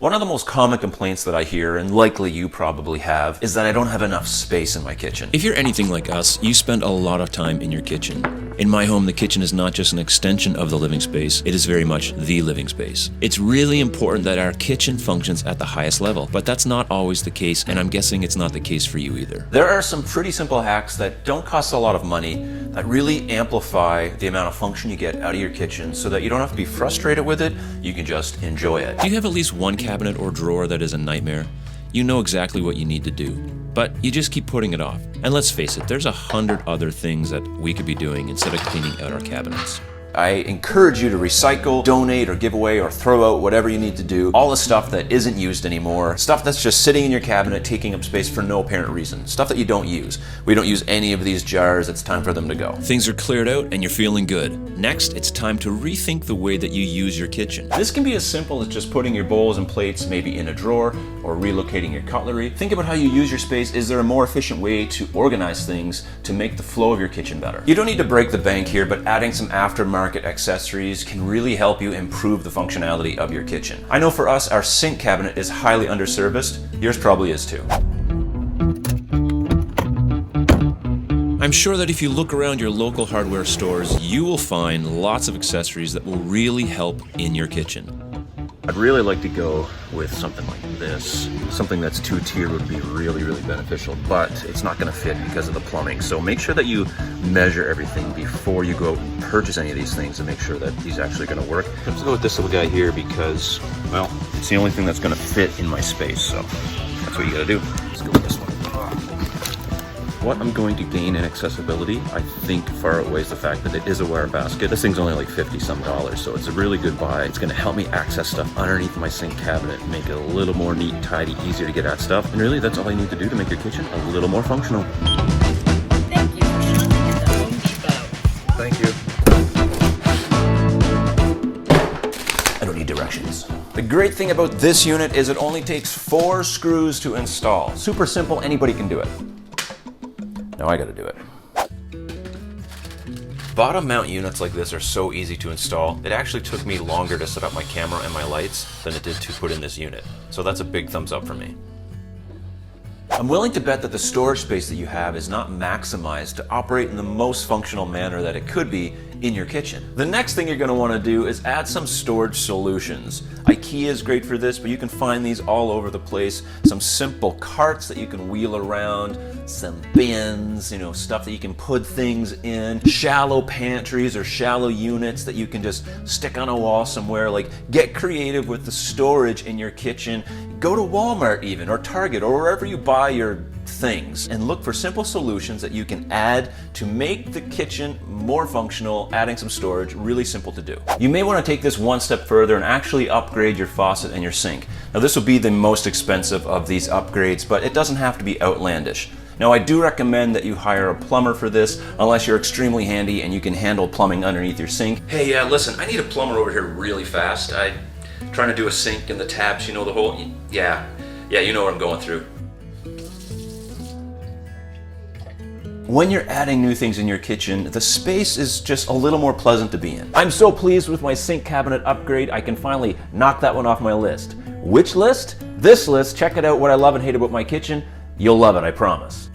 One of the most common complaints that I hear, and likely you probably have, is that I don't have enough space in my kitchen. If you're anything like us, you spend a lot of time in your kitchen. In my home, the kitchen is not just an extension of the living space, it is very much the living space. It's really important that our kitchen functions at the highest level, but that's not always the case, and I'm guessing it's not the case for you either. There are some pretty simple hacks that don't cost a lot of money that really amplify the amount of function you get out of your kitchen so that you don't have to be frustrated with it, you can just enjoy it. Do you have at least one cabinet or drawer that is a nightmare? You know exactly what you need to do, but you just keep putting it off. And let's face it, there's 100 other things that we could be doing instead of cleaning out our cabinets. I encourage you to recycle, donate, or give away, or throw out whatever you need to do. All the stuff that isn't used anymore, stuff that's just sitting in your cabinet taking up space for no apparent reason, stuff that you don't use. We don't use any of these jars, it's time for them to go. Things are cleared out and you're feeling good. Next, it's time to rethink the way that you use your kitchen. This can be as simple as just putting your bowls and plates maybe in a drawer, or relocating your cutlery. Think about how you use your space. Is there a more efficient way to organize things to make the flow of your kitchen better? You don't need to break the bank here, but adding some aftermarket accessories can really help you improve the functionality of your kitchen. I know for us, our sink cabinet is highly underserviced. Yours probably is too. I'm sure that if you look around your local hardware stores, you will find lots of accessories that will really help in your kitchen. I'd really like to go with something like this. Something that's two-tiered would be really, really beneficial, but it's not gonna fit because of the plumbing. So make sure that you measure everything before you go out and purchase any of these things and make sure that these actually gonna work. I'm gonna go with this little guy here because, well, it's the only thing that's gonna fit in my space, so that's what you gotta do. Let's go with this one. What I'm going to gain in accessibility, I think far outweighs the fact that it is a wire basket. This thing's only like $50 some, so it's a really good buy. It's gonna help me access stuff underneath my sink cabinet, make it a little more neat and tidy, easier to get at stuff. And really, that's all I need to do to make your kitchen a little more functional. Thank you for shopping at the Home Depot. Thank you. I don't need directions. The great thing about this unit is it only takes 4 screws to install. Super simple, anybody can do it. Now I gotta do it. Bottom mount units like this are so easy to install. It actually took me longer to set up my camera and my lights than it did to put in this unit. So that's a big thumbs up for me. I'm willing to bet that the storage space that you have is not maximized to operate in the most functional manner that it could be in your kitchen. The next thing you're going to want to do is add some storage solutions. IKEA is great for this, but you can find these all over the place. Some simple carts that you can wheel around, some bins, stuff that you can put things in, shallow pantries or shallow units that you can just stick on a wall somewhere. Like, get creative with the storage in your kitchen. Go to Walmart even, or Target, or wherever you buy your things, and look for simple solutions that you can add to make the kitchen more functional. Adding some storage, really simple to do. You may want to take this one step further and actually upgrade your faucet and your sink. Now, this will be the most expensive of these upgrades, but it doesn't have to be outlandish. Now, I do recommend that you hire a plumber for this, unless you're extremely handy and you can handle plumbing underneath your sink. Hey, listen, I need a plumber over here really fast. I'm trying to do a sink and the taps, the whole, yeah, you know what I'm going through. When you're adding new things in your kitchen, the space is just a little more pleasant to be in. I'm so pleased with my sink cabinet upgrade, I can finally knock that one off my list. Which list? This list. Check it out, what I love and hate about my kitchen. You'll love it, I promise.